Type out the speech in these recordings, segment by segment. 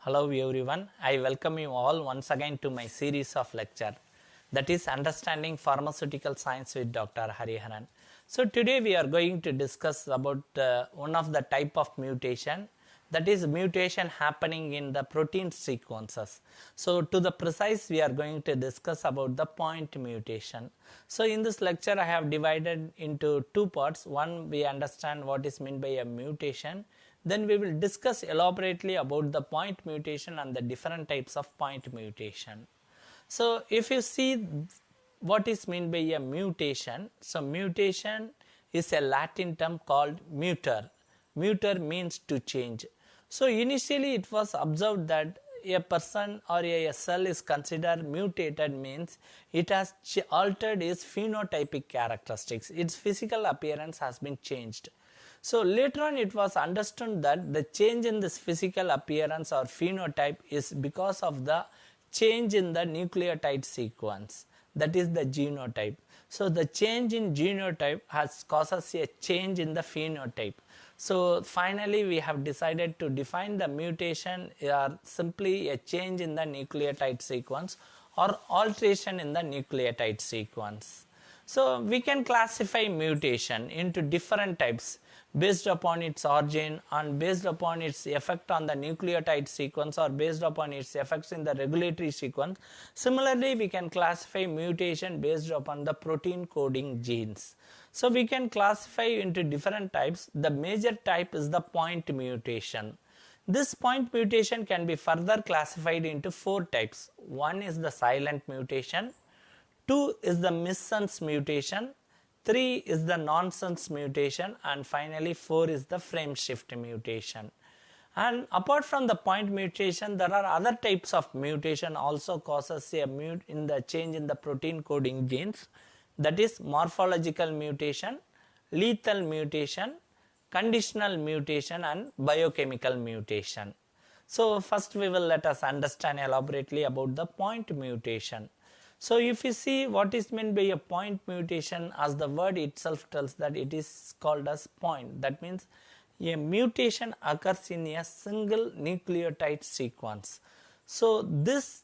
Hello everyone, I welcome you all once again to my series of lecture that is Understanding Pharmaceutical Science with Dr. Hariharan. So today we are going to discuss about one of the type of mutation, that is mutation happening in the protein sequences. So to the precise we are going to discuss about the point mutation. So in this lecture I have divided into two parts. One, we understand what is meant by a mutation. Then we will discuss elaborately about the point mutation and the different types of point mutation. So if you see what is meant by a mutation, so mutation is a Latin term called muter. Muter means to change. So initially it was observed that a person or a cell is considered mutated means it has altered its phenotypic characteristics, its physical appearance has been changed. So later on it was understood that the change in this physical appearance or phenotype is because of the change in the nucleotide sequence, that is the genotype. So the change in genotype has causes a change in the phenotype. So finally we have decided to define the mutation as simply a change in the nucleotide sequence or alteration in the nucleotide sequence. So we can classify mutation into different types based upon its origin and based upon its effect on the nucleotide sequence or based upon its effects in the regulatory sequence. Similarly, we can classify mutation based upon the protein coding genes. So we can classify into different types. The major type is the point mutation. This point mutation can be further classified into four types. One is the silent mutation, 2 is the missense mutation, 3 is the nonsense mutation, and finally 4 is the frame shift mutation. And apart from the point mutation, there are other types of mutation also causes a in the change in the protein coding genes, that is morphological mutation, lethal mutation, conditional mutation, and biochemical mutation. So first we will let us understand elaborately about the point mutation. So if you see what is meant by a point mutation, as the word itself tells that it is called as point, that means a mutation occurs in a single nucleotide sequence. So this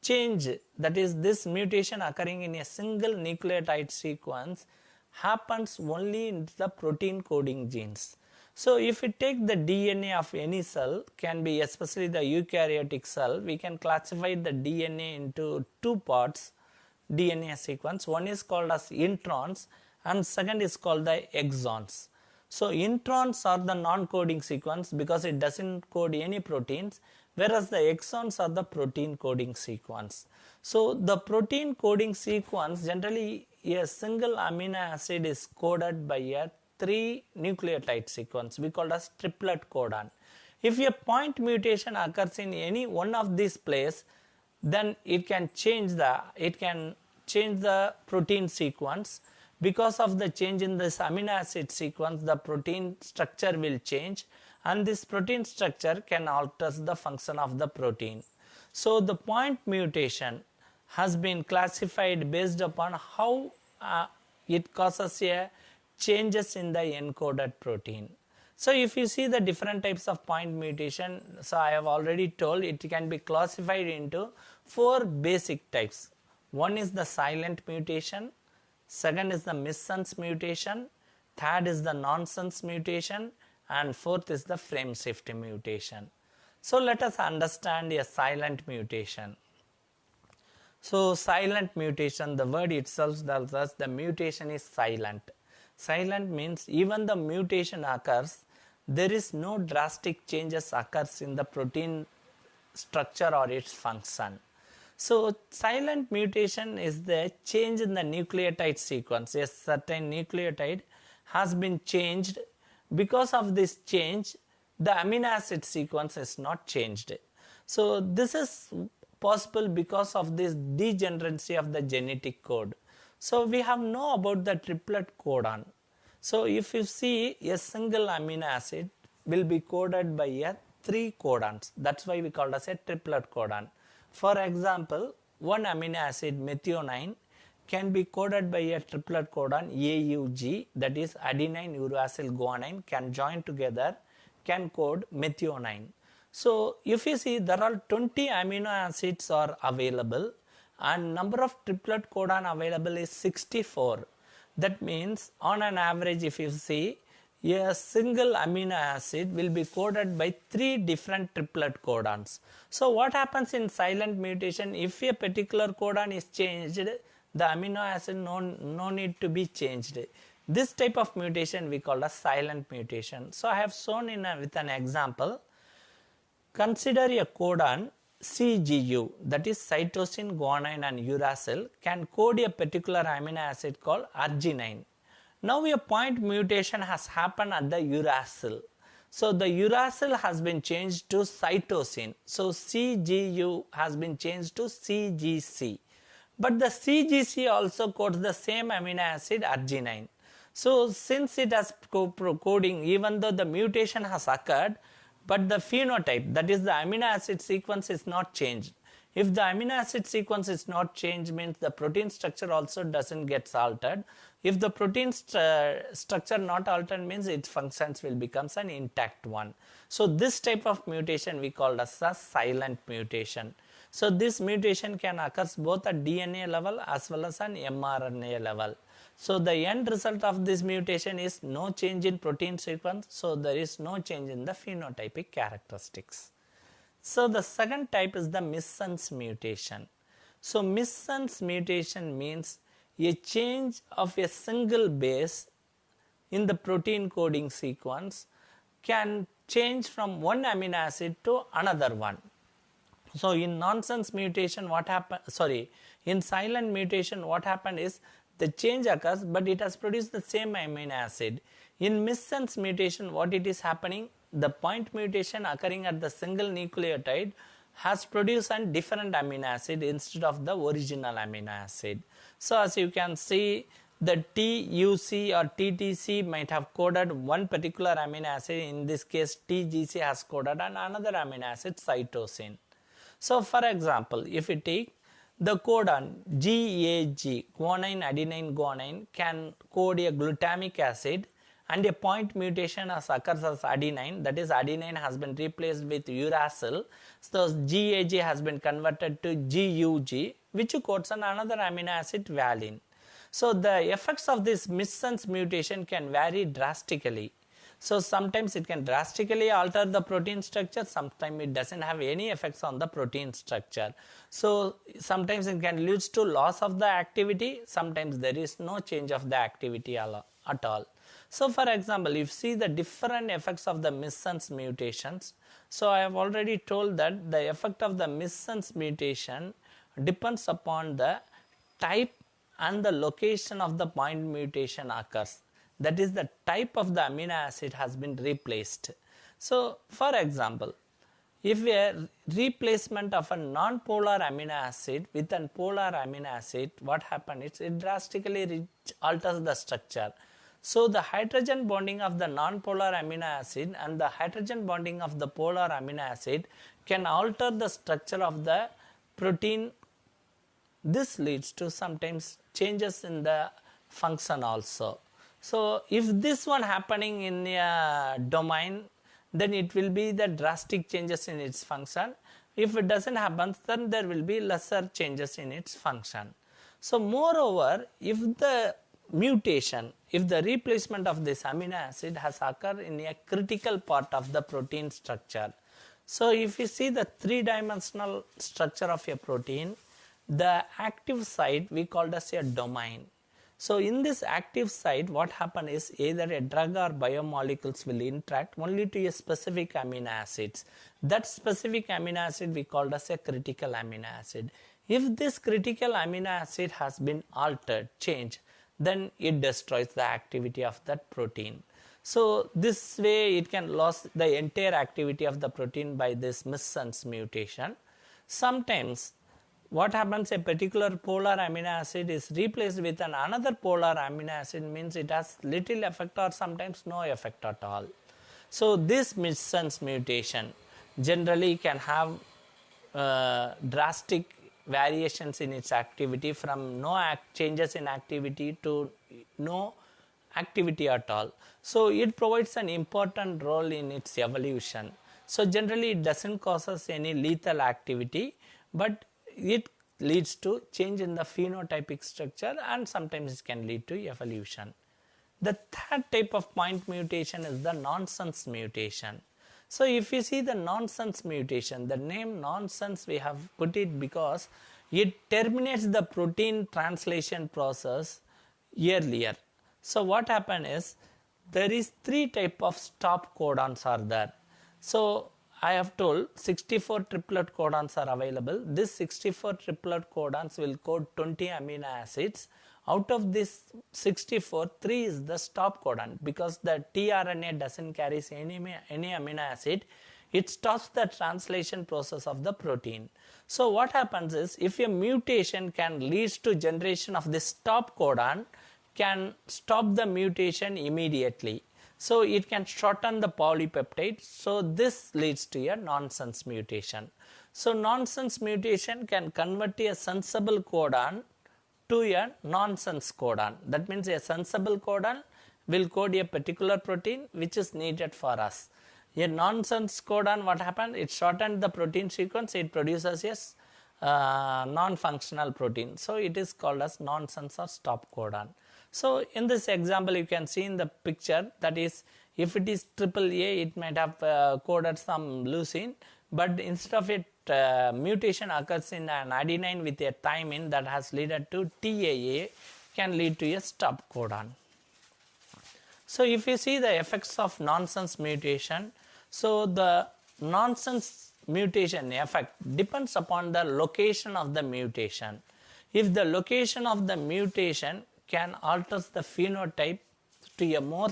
change, that is this mutation occurring in a single nucleotide sequence, happens only in the protein coding genes. So if we take the DNA of any cell, can be especially the eukaryotic cell, we can classify the DNA into two parts DNA sequence. One is called as introns and second is called the exons. So introns are the non-coding sequence because it doesn't code any proteins, whereas the exons are the protein coding sequence. So the protein coding sequence, generally a single amino acid is coded by a 3 nucleotide sequence, we call as triplet codon. If a point mutation occurs in any one of these places, then it can change the protein sequence. Because of the change in this amino acid sequence, the protein structure will change, and this protein structure can alter the function of the protein. So the point mutation has been classified based upon how it causes a changes in the encoded protein. So if you see the different types of point mutation, so I have already told it can be classified into 4 basic types. One is the silent mutation, second is the missense mutation, third is the nonsense mutation, and fourth is the frame shift mutation. So let us understand a silent mutation. So silent mutation, the word itself tells us the mutation is silent. Silent means even the mutation occurs, there is no drastic changes occurs in the protein structure or its function. So silent mutation is the change in the nucleotide sequence. A certain nucleotide has been changed. Because of this change, the amino acid sequence is not changed. So this is possible because of this degeneracy of the genetic code. So we have know about the triplet codon. So if you see a single amino acid will be coded by a 3 codons. That's why we call it as a triplet codon. For example, one amino acid methionine can be coded by a triplet codon AUG, that is adenine, uracil, guanine can join together, can code methionine. So if you see, there are 20 amino acids are available and number of triplet codon available is 64. That means on an average, if you see, a single amino acid will be coded by 3 different triplet codons. So what happens in silent mutation? If a particular codon is changed, the amino acid no need to be changed. This type of mutation we call a silent mutation. So I have shown with an example. Consider a codon CGU, that is cytosine, guanine and uracil, can code a particular amino acid called arginine. Now a point mutation has happened at the uracil. So the uracil has been changed to cytosine. So CGU has been changed to CGC. But the CGC also codes the same amino acid arginine. So since it has coding, even though the mutation has occurred, but the phenotype, that is the amino acid sequence, is not changed. If the amino acid sequence is not changed, means the protein structure also doesn't get altered. If the protein structure not altered, means its functions will become an intact one. So this type of mutation we call as a silent mutation. So this mutation can occur both at DNA level as well as an mRNA level. So the end result of this mutation is no change in protein sequence, so there is no change in the phenotypic characteristics. So the second type is the missense mutation. So missense mutation means a change of a single base in the protein coding sequence can change from one amino acid to another one. So in nonsense mutation in silent mutation what happened is the change occurs but it has produced the same amino acid. In missense mutation what it is happening, the point mutation occurring at the single nucleotide has produced a different amino acid instead of the original amino acid. So as you can see, the TUC or TTC might have coded one particular amino acid, in this case TGC has coded another amino acid cytosine. So for example, if we take the codon GAG, guanine adenine guanine, can code a glutamic acid, and a point mutation occurs as adenine, that is adenine has been replaced with uracil, so GAG has been converted to GUG, which codes another amino acid valine. So the effects of this missense mutation can vary drastically. So sometimes it can drastically alter the protein structure, sometimes it doesn't have any effects on the protein structure. So sometimes it can lead to loss of the activity, sometimes there is no change of the activity at all. So for example, if you see the different effects of the missense mutations, so I have already told that the effect of the missense mutation depends upon the type and the location of the point mutation occurs. That is, the type of the amino acid has been replaced. So for example, if a replacement of a non-polar amino acid with a polar amino acid, what happens is it drastically alters the structure. So the hydrogen bonding of the non-polar amino acid and the hydrogen bonding of the polar amino acid can alter the structure of the protein. This leads to sometimes changes in the function also. So if this one happening in a domain, then it will be the drastic changes in its function. If it doesn't happen, then there will be lesser changes in its function. So moreover, if the mutation, if the replacement of this amino acid has occurred in a critical part of the protein structure. So if you see the three-dimensional structure of a protein, the active site we called as a domain. So in this active site, what happens is either a drug or biomolecules will interact only to a specific amino acids. That specific amino acid we called as a critical amino acid. If this critical amino acid has been altered, changed, then it destroys the activity of that protein. So this way it can lose the entire activity of the protein by this missense mutation. Sometimes what happens, a particular polar amino acid is replaced with another polar amino acid, means it has little effect or sometimes no effect at all. So this missense mutation generally can have drastic variations in its activity, from no changes in activity to no activity at all. So it provides an important role in its evolution. So generally it doesn't cause us any lethal activity, but it leads to change in the phenotypic structure and sometimes it can lead to evolution. The third type of point mutation is the nonsense mutation. So if you see the nonsense mutation, the name nonsense we have put it because it terminates the protein translation process earlier. So what happened is there is three type of stop codons are there. So I have told 64 triplet codons are available. This 64 triplet codons will code 20 amino acids. Out of this 64, 3 is the stop codon because the tRNA doesn't carry any amino acid. It stops the translation process of the protein. So what happens is if a mutation can lead to generation of this stop codon, can stop the mutation immediately. So it can shorten the polypeptide. So this leads to a nonsense mutation. So nonsense mutation can convert a sensible codon to a nonsense codon. That means a sensible codon will code a particular protein which is needed for us. A nonsense codon, what happened? It shortened the protein sequence, it produces a non-functional protein. So it is called as nonsense or stop codon. So in this example you can see in the picture, that is if it is AAA it might have coded some leucine, but instead of it mutation occurs in an adenine with a thymine that has led to TAA, can lead to a stop codon. So if you see the effects of nonsense mutation, so the nonsense mutation effect depends upon the location of the mutation. If the location of the mutation can alter the phenotype to a more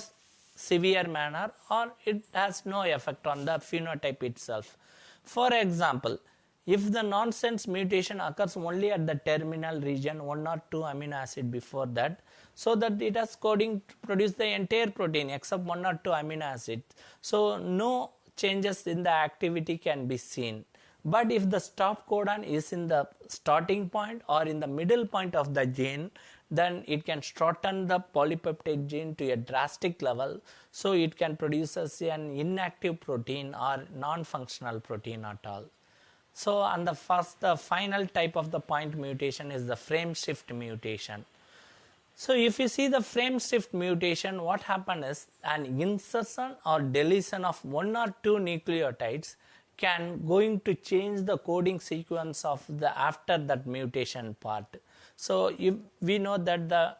severe manner, or it has no effect on the phenotype itself. For example, if the nonsense mutation occurs only at the terminal region, 1 or 2 amino acid before that, so that it has coding to produce the entire protein except 1 or 2 amino acids. So no changes in the activity can be seen. But if the stop codon is in the starting point or in the middle point of the gene, then it can shorten the polypeptide gene to a drastic level, so it can produce an inactive protein or non-functional protein at all. So and the final type of the point mutation is the frame shift mutation. So if you see the frame shift mutation, what happened is an insertion or deletion of 1 or 2 nucleotides can going to change the coding sequence of the after that mutation part. So we know that the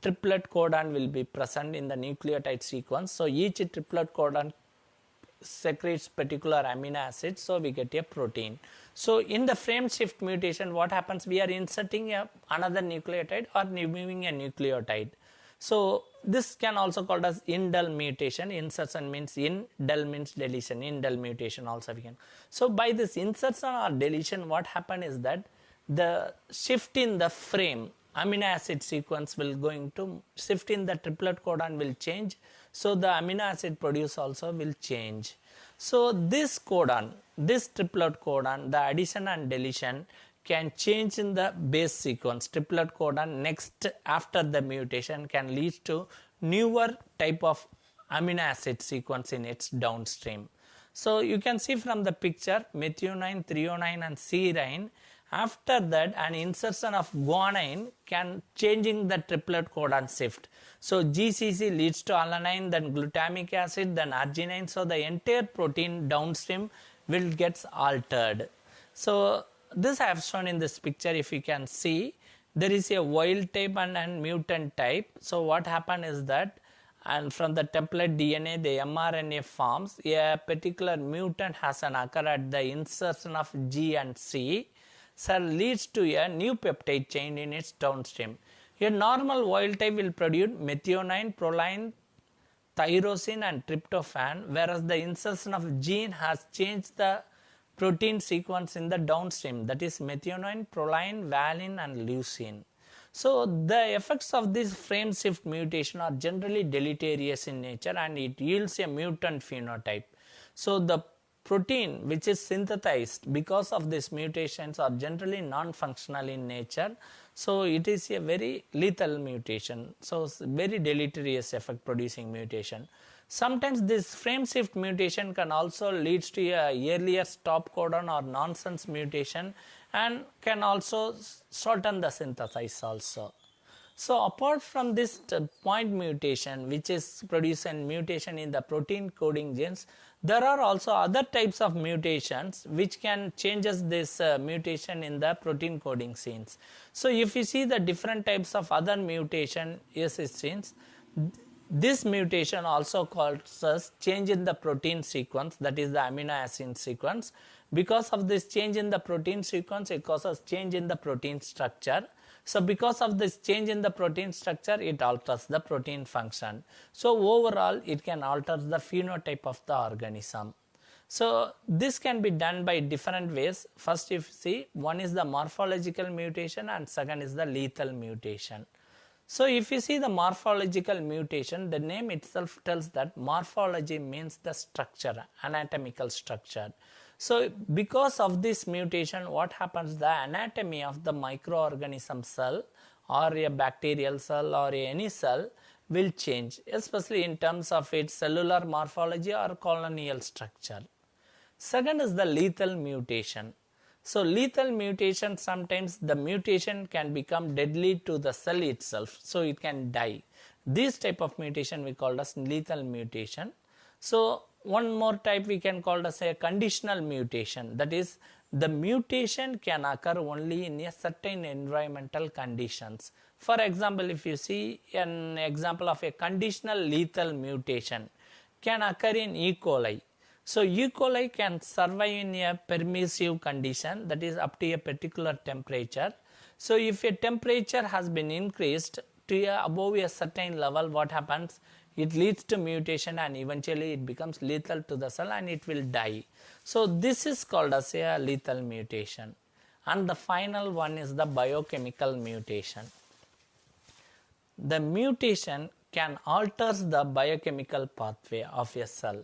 triplet codon will be present in the nucleotide sequence. So each triplet codon secretes particular amino acids, so we get a protein. So in the frame shift mutation, what happens? We are inserting another nucleotide or removing a nucleotide. So this can also called as indel mutation. Insertion means in, del means deletion. Indel mutation also we can. So by this insertion or deletion, what happen is that the shift in the frame amino acid sequence will going to shift in the triplet codon will change. So the amino acid produced also will change. So this codon, this triplet codon, the addition and deletion can change in the base sequence. Triplet codon next after the mutation can lead to newer type of amino acid sequence in its downstream. So you can see from the picture methionine, threonine and serine. After that, an insertion of guanine can changing the triplet codon shift. So GCC leads to alanine, then glutamic acid, then arginine. So the entire protein downstream will get altered. So this I have shown in this picture. If you can see, there is a wild type and mutant type. So what happened is that, and from the template DNA, the mRNA forms a particular mutant has an occur at the insertion of G and C. So leads to a new peptide chain in its downstream. A normal wild type will produce methionine, proline, tyrosine and tryptophan, whereas the insertion of gene has changed the protein sequence in the downstream, that is methionine, proline, valine and leucine. So the effects of this frame shift mutation are generally deleterious in nature and it yields a mutant phenotype. So the protein which is synthesized because of these mutations are generally non-functional in nature. So it is a very lethal mutation. So very deleterious effect producing mutation. Sometimes this frame shift mutation can also lead to a earlier stop codon or nonsense mutation and can also shorten the synthesis also. So apart from this point mutation, which is producing mutation in the protein coding genes, there are also other types of mutations which can changes this mutation in the protein coding genes. So if you see the different types of other mutation genes, this mutation also causes change in the protein sequence, that is the amino acid sequence. Because of this change in the protein sequence, it causes change in the protein structure. So because of this change in the protein structure, it alters the protein function. So overall, it can alter the phenotype of the organism. So this can be done by different ways. First, if you see, one is the morphological mutation and second is the lethal mutation. So if you see the morphological mutation, the name itself tells that morphology means the structure, anatomical structure. So because of this mutation, what happens, the anatomy of the microorganism cell or a bacterial cell or any cell will change, especially in terms of its cellular morphology or colonial structure. Second is the lethal mutation. So lethal mutation, sometimes the mutation can become deadly to the cell itself, so it can die. This type of mutation we call as lethal mutation. So one more type we can call as a conditional mutation, that is the mutation can occur only in a certain environmental conditions. For example, if you see an example of a conditional lethal mutation can occur in E. coli. So E. coli can survive in a permissive condition, that is up to a particular temperature. So if a temperature has been increased to above a certain level, what happens? It leads to mutation and eventually it becomes lethal to the cell and it will die. So this is called as a lethal mutation. And the final one is the biochemical mutation. The mutation can alter the biochemical pathway of a cell.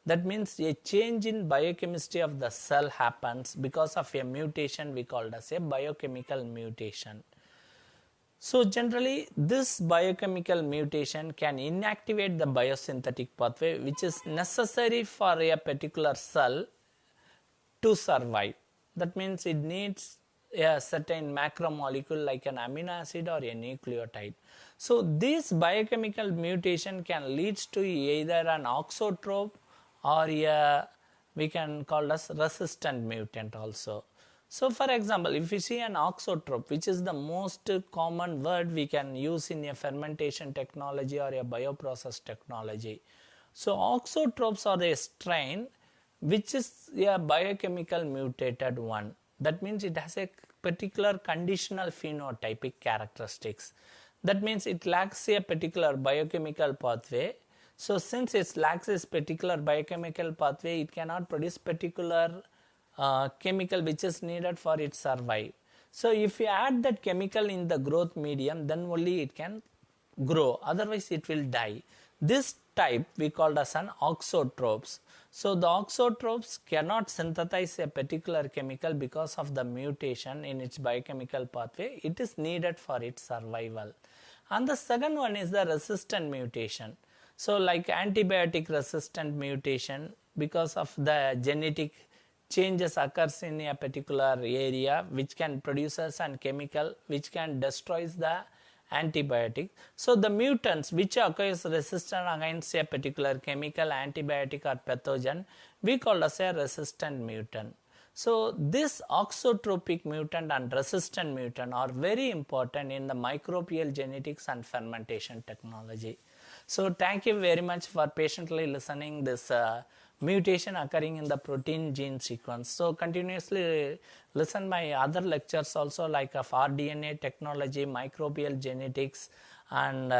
That means a change in biochemistry of the cell happens because of a mutation we call as a biochemical mutation. So generally this biochemical mutation can inactivate the biosynthetic pathway which is necessary for a particular cell to survive. That means it needs a certain macromolecule like an amino acid or a nucleotide. So this biochemical mutation can lead to either an auxotrope or we can call as resistant mutant also. So for example, if you see an auxotrope, which is the most common word we can use in a fermentation technology or a bioprocess technology. So auxotropes are a strain which is a biochemical mutated one. That means it has a particular conditional phenotypic characteristics. That means it lacks a particular biochemical pathway. So since it lacks this particular biochemical pathway, it cannot produce particular chemical which is needed for its survive. So if you add that chemical in the growth medium, then only it can grow, otherwise it will die. This type we called as an auxotropes. So the auxotropes cannot synthesize a particular chemical because of the mutation in its biochemical pathway. It is needed for its survival. And the second one is the resistant mutation. So like antibiotic resistant mutation, because of the genetic changes occurs in a particular area which can produce a chemical which can destroy the antibiotic. So the mutants which occurs resistant against a particular chemical, antibiotic or pathogen, we call as a resistant mutant. So this auxotropic mutant and resistant mutant are very important in the microbial genetics and fermentation technology. So thank you very much for patiently listening this mutation occurring in the protein gene sequence. So continuously listen my other lectures also like of rDNA technology, microbial genetics and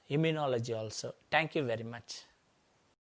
immunology also. Thank you very much.